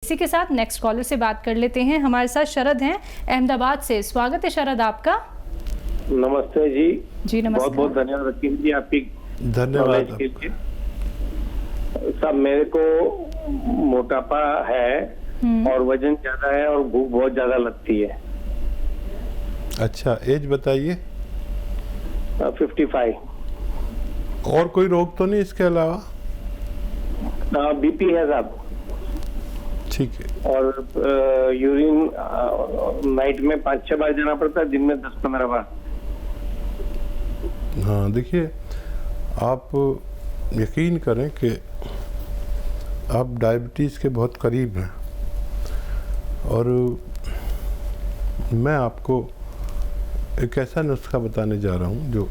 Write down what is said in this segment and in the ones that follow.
इसी के साथ नेक्स्ट कॉलर से बात कर लेते हैं। हमारे साथ शरद हैं अहमदाबाद से। स्वागत है शरद आपका। नमस्ते जी। जी नमस्ते। बहुत बहुत धन्यवाद रकीम जी आपकी धन्यवाद के लिए। सब मेरे को मोटापा है और वजन ज्यादा है और भूख बहुत ज्यादा लगती है। अच्छा, एज बताइए। 55। और कोई रोग तो नहीं इसके अलावा? बीपी है साहब। ठीक है। और यूरिन नाइट में 5-6 बार जाना पड़ता है, दिन में 10-15 बार। हाँ देखिए, आप यकीन करें कि आप डायबिटीज़ के बहुत करीब हैं और मैं आपको एक ऐसा नुस्खा बताने जा रहा हूँ जो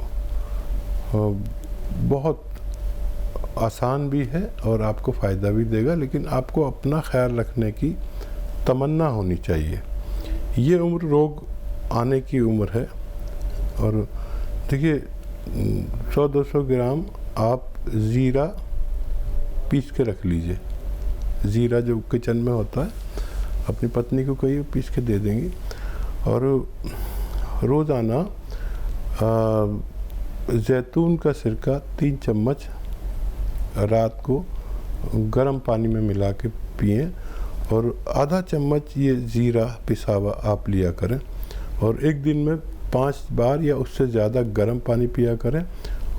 बहुत आसान भी है और आपको फ़ायदा भी देगा, लेकिन आपको अपना ख्याल रखने की तमन्ना होनी चाहिए। ये उम्र रोग आने की उम्र है और देखिए 100-200 ग्राम आप ज़ीरा पीस के रख लीजिए। ज़ीरा जो किचन में होता है, अपनी पत्नी को कहिए पीस के दे देंगी। और रोज़ाना जैतून का सिरका 3 चम्मच रात को गर्म पानी में मिला के पिएं और आधा चम्मच ये ज़ीरा पिसा हुआ आप लिया करें और एक दिन में 5 बार या उससे ज़्यादा गर्म पानी पिया करें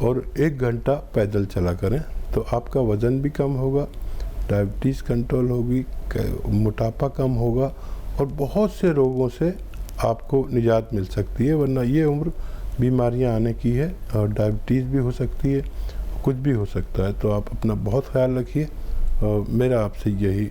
और 1 घंटा पैदल चला करें, तो आपका वज़न भी कम होगा, डायबिटीज़ कंट्रोल होगी, मोटापा कम होगा और बहुत से रोगों से आपको निजात मिल सकती है। वरना ये उम्र बीमारियां आने की है और डायबिटीज़ भी हो सकती है, कुछ भी हो सकता है। तो आप अपना बहुत ख्याल रखिए और मेरा आपसे यही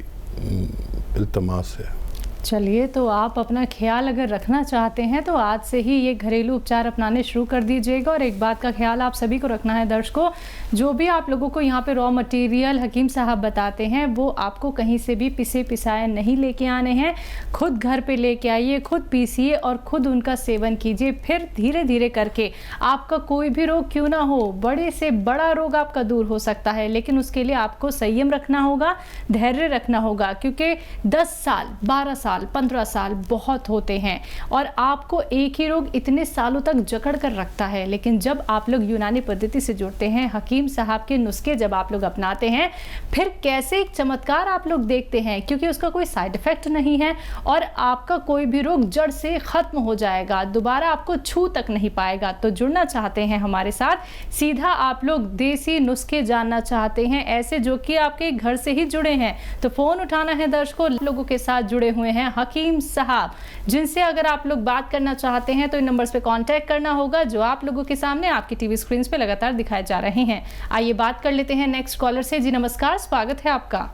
इल्तमास है। चलिए, तो आप अपना ख्याल अगर रखना चाहते हैं तो आज से ही ये घरेलू उपचार अपनाने शुरू कर दीजिएगा। और एक बात का ख्याल आप सभी को रखना है दर्शकों, जो भी आप लोगों को यहाँ पे रॉ मटेरियल हकीम साहब बताते हैं वो आपको कहीं से भी पिसे पिसाए नहीं लेके आने हैं। खुद घर पे लेके आइए, खुद पीसिए और खुद उनका सेवन कीजिए। फिर धीरे धीरे करके आपका कोई भी रोग क्यों ना हो, बड़े से बड़ा रोग आपका दूर हो सकता है, लेकिन उसके लिए आपको संयम रखना होगा, धैर्य रखना होगा, क्योंकि 10 साल 12 साल 15 साल बहुत होते हैं और आपको एक ही रोग इतने सालों तक जकड़ कर रखता है। लेकिन जब आप लोग यूनानी पद्धति से जुड़ते हैं, हकीम साहब के नुस्खे जब आप लोग अपनाते हैं, फिर कैसे एक चमत्कार आप लोग देखते हैं, क्योंकि उसका कोई साइड इफेक्ट नहीं है और आपका कोई भी रोग जड़ से खत्म हो जाएगा, दोबारा आपको छू तक नहीं पाएगा। तो जुड़ना चाहते हैं हमारे साथ, सीधा आप लोग देसी नुस्खे जानना चाहते हैं, ऐसे जो कि आपके घर से ही जुड़े हैं, तो फोन उठाना है दर्शकों। लोगों के साथ जुड़े हुए हैं हकीम साहब, जिनसे अगर आप लोग बात करना चाहते हैं तो इन नंबर्स पे कांटेक्ट करना होगा जो आप लोगों के सामने आपकी टीवी स्क्रीन पे लगातार दिखाए जा रहे हैं। आइए बात कर लेते हैं नेक्स्ट कॉलर से। जी नमस्कार, स्वागत है आपका।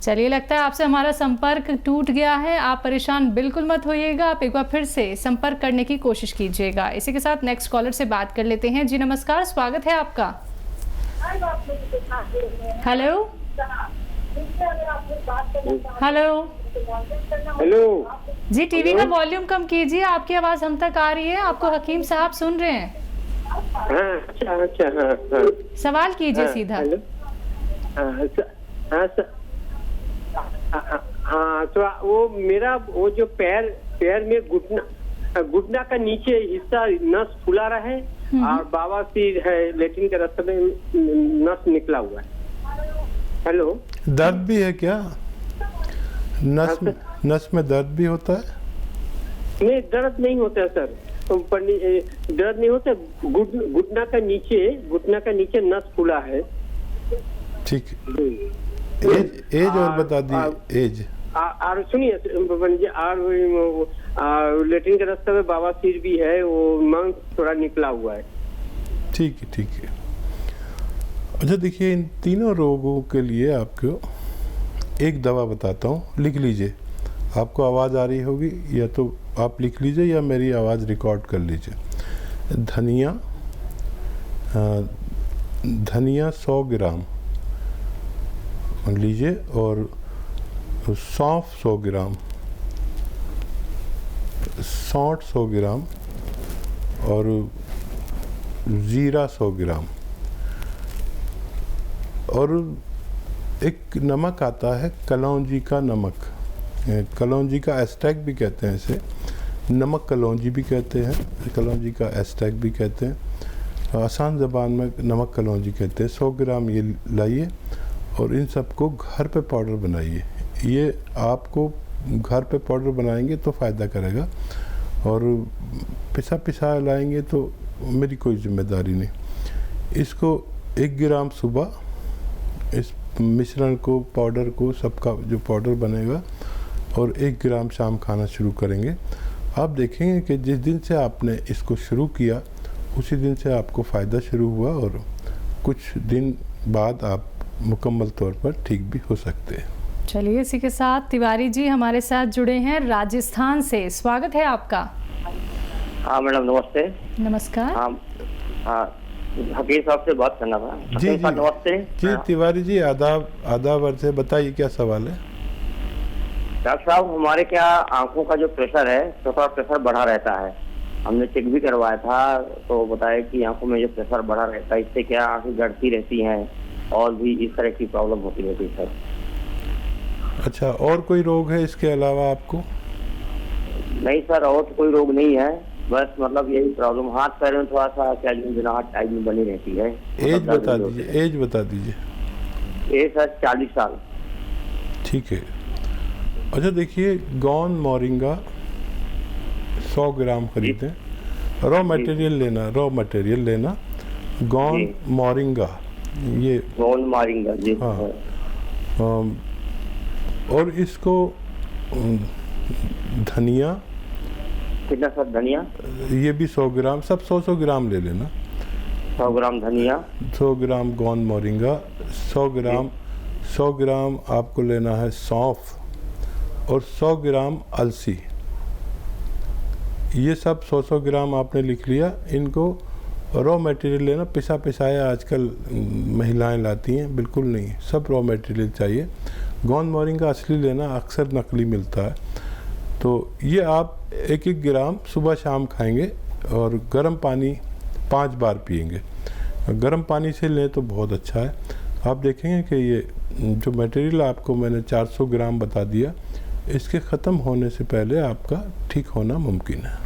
चलिए, लगता है आपसे हमारा संपर्क टूट गया है। आप परेशान बिल्कुल मत होइएगा, आप एक बार फिर से संपर्क करने की कोशिश कीजिएगा। इसी के साथ नेक्स्ट कॉलर से बात कर लेते हैं। जी नमस्कार, स्वागत है आपका। हेलो हेलो हेलो जी, टीवी का वॉल्यूम कम कीजिए, आपकी आवाज हम तक आ रही है, आपको हकीम साहब सुन रहे हैं। अच्छा। सवाल कीजिए सीधा। हाँ, तो वो मेरा वो जो पैर में घुटना का नीचे हिस्सा नस फुला रहा है और बवासीर है, लेटिन के रास्ते में नस निकला हुआ है। हेलो, दर्द भी है क्या? नस में दर्द भी होता है? नहीं, दर्द नहीं होता है सर, दर्द नहीं होता। घुटना का नीचे नस फूला है। ठीक है, एज और बता दी एज। और सुनिए, लेटिन के रास्ते में बवासीर भी है, वो मांस थोड़ा निकला हुआ है। ठीक है ठीक है। अच्छा देखिए, इन तीनों रोगों के लिए आपको एक दवा बताता हूँ, लिख लीजिए। आपको आवाज़ आ रही होगी, या तो आप लिख लीजिए या मेरी आवाज़ रिकॉर्ड कर लीजिए। धनिया 100 ग्राम लीजिए और सौंफ 100 ग्राम, सौंठ 100 ग्राम और ज़ीरा 100 ग्राम और एक नमक आता है कलौंजी का नमक, कलौंजी का एस्टैक भी कहते हैं इसे, नमक कलौंजी भी कहते हैं, कलौंजी का एस्टैक भी कहते हैं, आसान ज़बान में नमक कलौंजी कहते हैं। 100 ग्राम ये लाइए और इन सबको घर पे पाउडर बनाइए। ये आपको घर पे पाउडर बनाएंगे तो फ़ायदा करेगा, और पिसा लाएंगे तो मेरी कोई जिम्मेदारी नहीं। इसको 1 ग्राम सुबह इस मिश्रण को, पाउडर को, सबका जो पाउडर बनेगा, और 1 ग्राम शाम खाना शुरू करेंगे। आप देखेंगे कि जिस दिन से आपने इसको शुरू किया उसी दिन से आपको फ़ायदा शुरू हुआ, और कुछ दिन बाद आप मुकम्मल तौर पर ठीक भी हो सकते हैं। चलिए, इसी के साथ तिवारी जी हमारे साथ जुड़े हैं राजस्थान से। स्वागत है आपका। हाँ मैडम, नमस्ते। नमस्कार। हाँ, हकीम साहब से बात करना था। जी जी, नमस्ते जी तिवारी जी, आदाब अर्ज़ है, बताइए क्या सवाल है। डॉक्टर साहब, हमारे क्या आंखों का जो प्रेशर है तो थोड़ा प्रेशर बढ़ा रहता है। हमने चेक भी करवाया था तो बताया कि आंखों में जो प्रेशर बढ़ा रहता है इससे क्या आंखें गड़ती रहती हैं और भी इस तरह की प्रॉब्लम होती रहती है सर। अच्छा, और कोई रोग है इसके अलावा आपको? नहीं सर, और तो कोई रोग नहीं है, बस मतलब यही प्रॉब्लम, हाथ पैर में थोड़ा सा क्या झुंझुनाहट टाइप में बनी रहती है। एज बता दीजिए, एज बता दीजिए। ये सर 40 साल। ठीक है। अच्छा देखिए, गौन मोरिंगा 100 ग्राम खरीदें। रॉ मटेरियल लेना, गौन मोरिंगा, ये गौन मोरिंगा जी। हाँ, और इसको धनिया कितना सर? धनिया ये भी 100 ग्राम, सब 100 ग्राम ले लेना। 100 ग्राम धनिया, 100 ग्राम गौन मोरिंगा, 100 ग्राम आपको लेना है सौंफ, और 100 ग्राम अलसी। ये सब 100 ग्राम आपने लिख लिया। इनको रॉ मटेरियल लेना, पिसाया आजकल महिलाएं लाती हैं, बिल्कुल नहीं, सब रॉ मटेरियल चाहिए। गौन मोरिंगा असली लेना, अक्सर नकली मिलता है। तो ये आप 1-1 ग्राम सुबह शाम खाएंगे, और गर्म पानी 5 बार पिएंगे। गर्म पानी से लें तो बहुत अच्छा है। आप देखेंगे कि ये जो मटेरियल आपको मैंने 400 ग्राम बता दिया, इसके ख़त्म होने से पहले आपका ठीक होना मुमकिन है।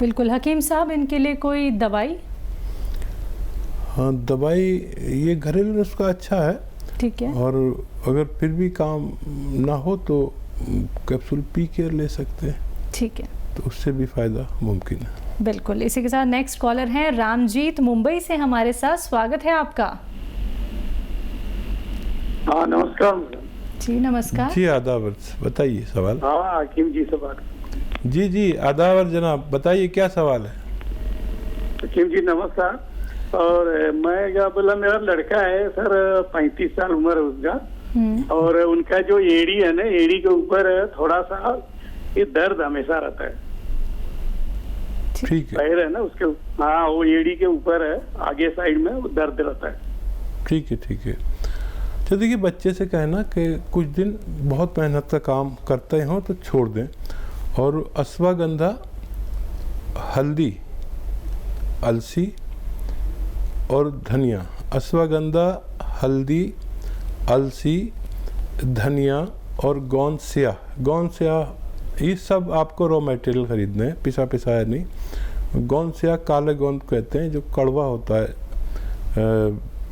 बिल्कुल। हकीम साहब, इनके लिए कोई दवाई? हाँ, दवाई ये घरेलू नुस्खा अच्छा है। ठीक है। और अगर फिर भी काम ना हो तो कैप्सूल पी के ले सकते हैं। ठीक है, तो उससे भी फ़ायदा मुमकिन है। बिल्कुल। इसी के साथ नेक्स्ट कॉलर हैं रामजीत मुंबई से हमारे साथ। स्वागत है आपका। हाँ नमस्कार। जी नमस्कार। जी आदाब, बताइए सवाल। हाँ हकीम जी से बात। जी आदाब जनाब, बताइए क्या सवाल है। हकीम जी नमस्कार। और मैं क्या बोला, मेरा लड़का है सर, 35 साल उम्र है उसका, और उनका जो एड़ी है ना, एड़ी के ऊपर थोड़ा सा ये दर्द हमेशा रहता है। ठीक है, पैर है ना उसके, हाँ वो एड़ी के ऊपर है, आगे साइड में वो दर्द रहता है। ठीक है। तो देखिए, बच्चे से कहना कि कुछ दिन बहुत मेहनत का काम करते हो तो छोड़ दें, और अश्वगंधा, हल्दी, अलसी और धनिया, अश्वगंधा, हल्दी, अलसी, धनिया और गोंद स्याह, ये सब आपको रॉ मटेरियल खरीदने हैं, पिसाया नहीं। गोंद स्याह काले गोंद कहते हैं, जो कड़वा होता है,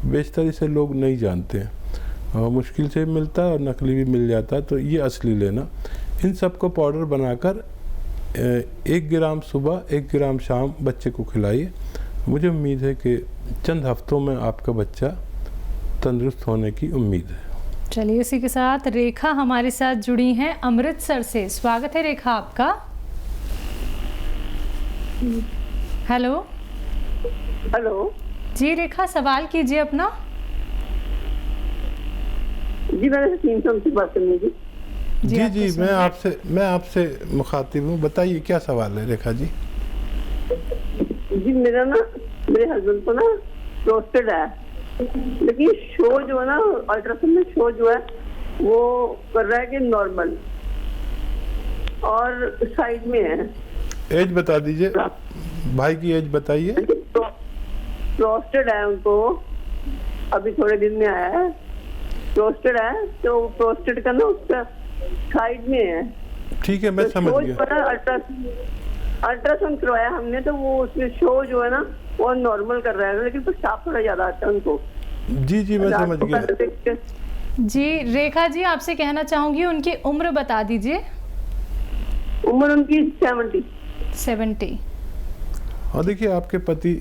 बेशतर इसे लोग नहीं जानते हैं, मुश्किल से मिलता है और नकली भी मिल जाता है, तो ये असली लेना। इन सब को पाउडर बनाकर 1 ग्राम सुबह 1 ग्राम शाम बच्चे को खिलाइए। मुझे उम्मीद है कि चंद हफ्तों में आपका बच्चा तंदुरुस्त होने की उम्मीद है। चलिए, इसी के साथ रेखा हमारे साथ जुड़ी हैं अमृतसर से। स्वागत है रेखा आपका। हेलो जी रेखा, सवाल कीजिए अपना। जी मैंने 300 से बात करनी थी। जी मैं आपसे मुखातिब हूँ, बताइए क्या सवाल है रेखा जी। जी मेरा ना, मेरे हस्बैंड को ना प्रोस्टेट है, लेकिन शो जो है ना, अल्ट्रासाउंड में शो जो है वो कर रहा है कि नॉर्मल, और साइड में है। एज बता दीजिए, भाई की एज बताइए। प्रोस्टेट है उनको, अभी थोड़े दिन में आया है। प्रोस्टेट है, तो प्रोस्टेट का ना उसका साइड में है। ठीक है, मैं समझ गया। अल्ट्रासाउंड करवाया हमने, तो वो उसमें शो जो है ना वो नॉर्मल कर रहा है, लेकिन पेशाब थोड़ा ज्यादा आता है उनको। जी मैं समझ गया। जी रेखा जी, आपसे कहना चाहूंगी उनकी उम्र बता दीजिए। उम्र उनकी 70। और देखिए, आपके पति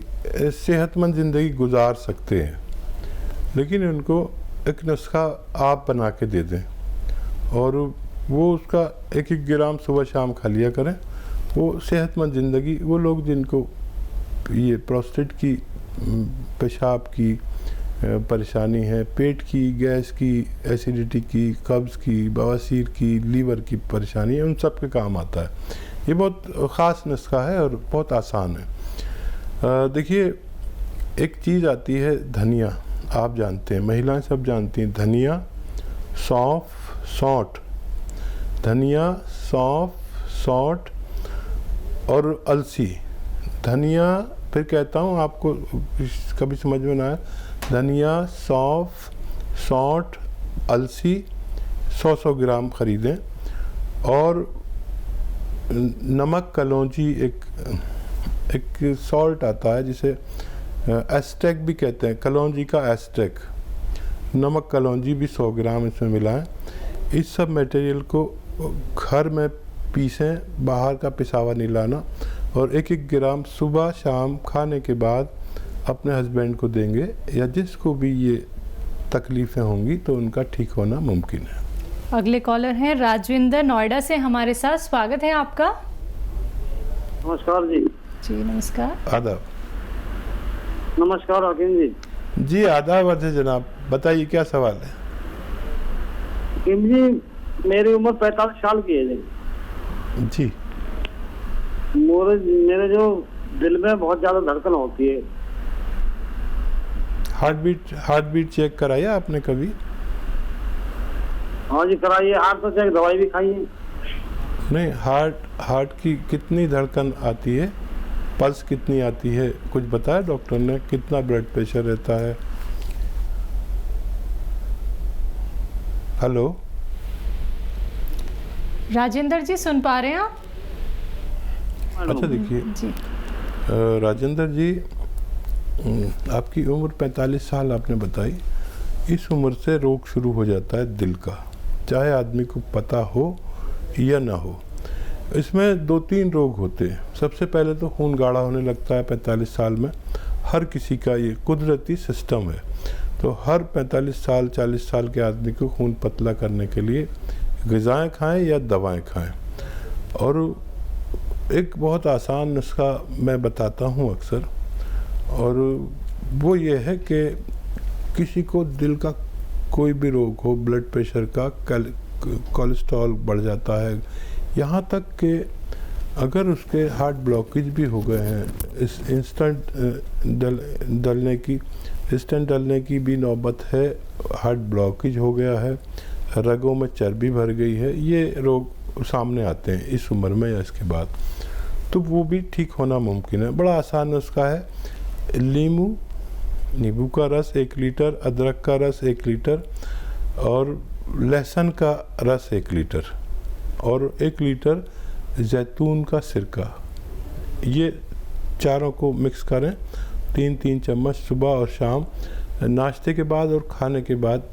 सेहतमंद ज़िंदगी गुजार सकते हैं, लेकिन उनको एक नुस्खा आप बना के दे दें और वो उसका 1-1 ग्राम सुबह शाम खा लिया करें। वो सेहतमंद ज़िंदगी, वो लोग जिनको ये प्रोस्टेट की, पेशाब की परेशानी है, पेट की, गैस की, एसिडिटी की, कब्ज़ की, बवासीर की, लीवर की परेशानी है, उन सब के काम आता है। ये बहुत ख़ास नुस्खा है और बहुत आसान है। देखिए, एक चीज़ आती है धनिया, आप जानते हैं, महिलाएं सब जानती हैं, धनिया, सौंफ, सौंठ, धनिया, सौंफ, सौंठ और अलसी। धनिया, फिर कहता हूँ आपको कभी समझ में ना आए, धनिया, सौंफ, सौंठ, अलसी 100-100 ग्राम ख़रीदें। और नमक कलौंजी, एक सॉल्ट आता है जिसे एस्टेक भी कहते हैं, कलौंजी का एस्टेक, नमक कलौंजी भी 100 ग्राम इसमें मिलाएं। इस सब मटेरियल को घर में पीसें, बाहर का पिसावा नहीं लाना, और 1-1 ग्राम सुबह शाम खाने के बाद अपने हस्बैंड को देंगे, या जिसको भी ये तकलीफ़ें होंगी तो उनका ठीक होना मुमकिन है। अगले कॉलर हैं राजविंदर, नोएडा से हमारे साथ। स्वागत है आपका। नमस्कार जी। जी नमस्कार। आदाब। नमस्कार हकीम जी। जी आदाब अर्ज जनाब, बताइए क्या सवाल है। हकीम जी, मेरी उम्र 45 साल की है जी। मेरे जो दिल में बहुत ज्यादा धड़कन होती है। हार्ट बीट चेक कराया आपने कभी? हाँ जी कराइए, हार्ट तो चेक, दवाई भी खाई है। नहीं, हार्ट की कितनी धड़कन आती है, पल्स कितनी आती है, कुछ बताया डॉक्टर ने? कितना ब्लड प्रेशर रहता है? हेलो राजेंद्र जी, सुन पा रहे हैं आप? अच्छा देखिए जी राजेंद्र जी, आपकी उम्र 45 साल आपने बताई। इस उम्र से रोग शुरू हो जाता है दिल का, चाहे आदमी को पता हो या ना हो। इसमें 2-3 रोग होते हैं। सबसे पहले तो खून गाढ़ा होने लगता है 45 साल में। हर किसी का ये कुदरती सिस्टम है। तो हर 45 साल 40 साल के आदमी को खून पतला करने के लिए ग़िज़ाएँ खाएं या दवाएं खाएं। और एक बहुत आसान नुस्खा मैं बताता हूँ अक्सर, और वो ये है कि किसी को दिल का कोई भी रोग हो, ब्लड प्रेशर का, कोलेस्ट्रॉल बढ़ जाता है, यहाँ तक कि अगर उसके हार्ट ब्लॉकेज भी हो गए हैं, इस इंस्टेंट डलने की भी नौबत है, हार्ट ब्लॉकेज हो गया है, रगों में चर्बी भर गई है, ये रोग सामने आते हैं इस उम्र में या इसके बाद, तो वो भी ठीक होना मुमकिन है। बड़ा आसान नुस्खा है। नींबू का रस 1 लीटर, अदरक का रस 1 लीटर और लहसुन का रस 1 लीटर और 1 लीटर जैतून का सिरका, ये चारों को मिक्स करें। 3-3 चम्मच सुबह और शाम, नाश्ते के बाद और खाने के बाद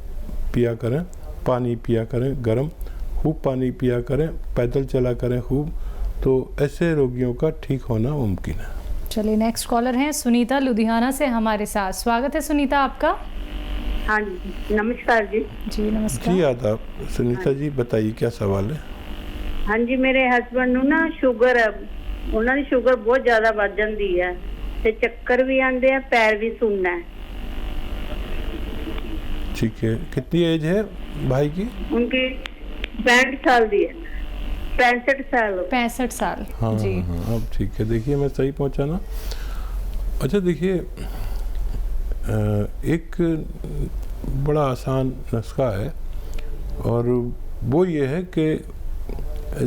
पिया करें। पानी पिया करें गर्म, खूब पानी पिया करें, पैदल चला करें खूब, तो ऐसे रोगियों का ठीक होना मुमकिन है। चलिए नेक्स्ट कॉलर हैं सुनीता, लुधियाना से हमारे साथ। स्वागत है सुनीता आपका। हाँ जी नमस्कार जी। जी नमस्कार। जी आदाब। सुनीता जी बताइए क्या सवाल है। हाँ जी, मेरे हस्बैंड ਨੂੰ ਨਾ ਸ਼ੂਗਰ ਹੈ, ਉਹਨਾਂ ਦੀ ਸ਼ੂਗਰ ਬਹੁਤ ਜ਼ਿਆਦਾ ਵੱਧ ਜਾਂਦੀ ਹੈ ਤੇ ਚੱਕਰ ਵੀ ਆਉਂਦੇ ਆ, ਪੈਰ ਵੀ ਸੁੰਨਾ ਹੈ। ठीक है, कितनी एज है भाई की? उनकी 65 साल दी है। 65 साल। 65 साल। हाँ जी हाँ, अब ठीक है। देखिए मैं सही पहुंचा ना? अच्छा देखिए, एक बड़ा आसान नुस्खा है और वो ये है कि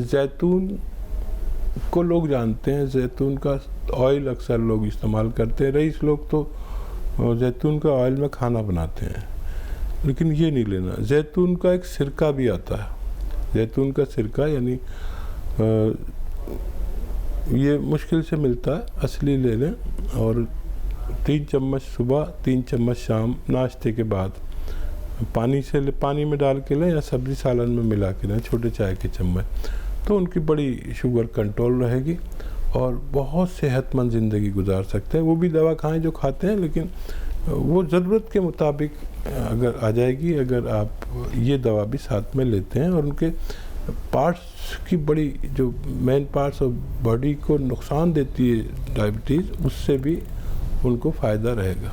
जैतून को लोग जानते हैं, जैतून का ऑयल अक्सर लोग इस्तेमाल करते हैं। रईस लोग तो जैतून का ऑयल में खाना बनाते हैं, लेकिन ये नहीं लेना। जैतून का एक सिरका भी आता है, जैतून का सिरका, यानी ये मुश्किल से मिलता है, असली ले लें। और 3 चम्मच सुबह, 3 चम्मच शाम नाश्ते के बाद पानी में डाल के लें या सब्जी सालन में मिला के लें, छोटे चाय के चम्मच। तो उनकी बड़ी शुगर कंट्रोल रहेगी और बहुत सेहतमंद ज़िंदगी गुजार सकते हैं। वो भी दवा खाएं जो खाते हैं, लेकिन वो ज़रूरत के मुताबिक अगर आ जाएगी, अगर आप ये दवा भी साथ में लेते हैं। और उनके पार्ट्स की बड़ी जो मेन पार्ट्स ऑफ बॉडी को नुकसान देती है डायबिटीज़, उससे भी उनको फ़ायदा रहेगा।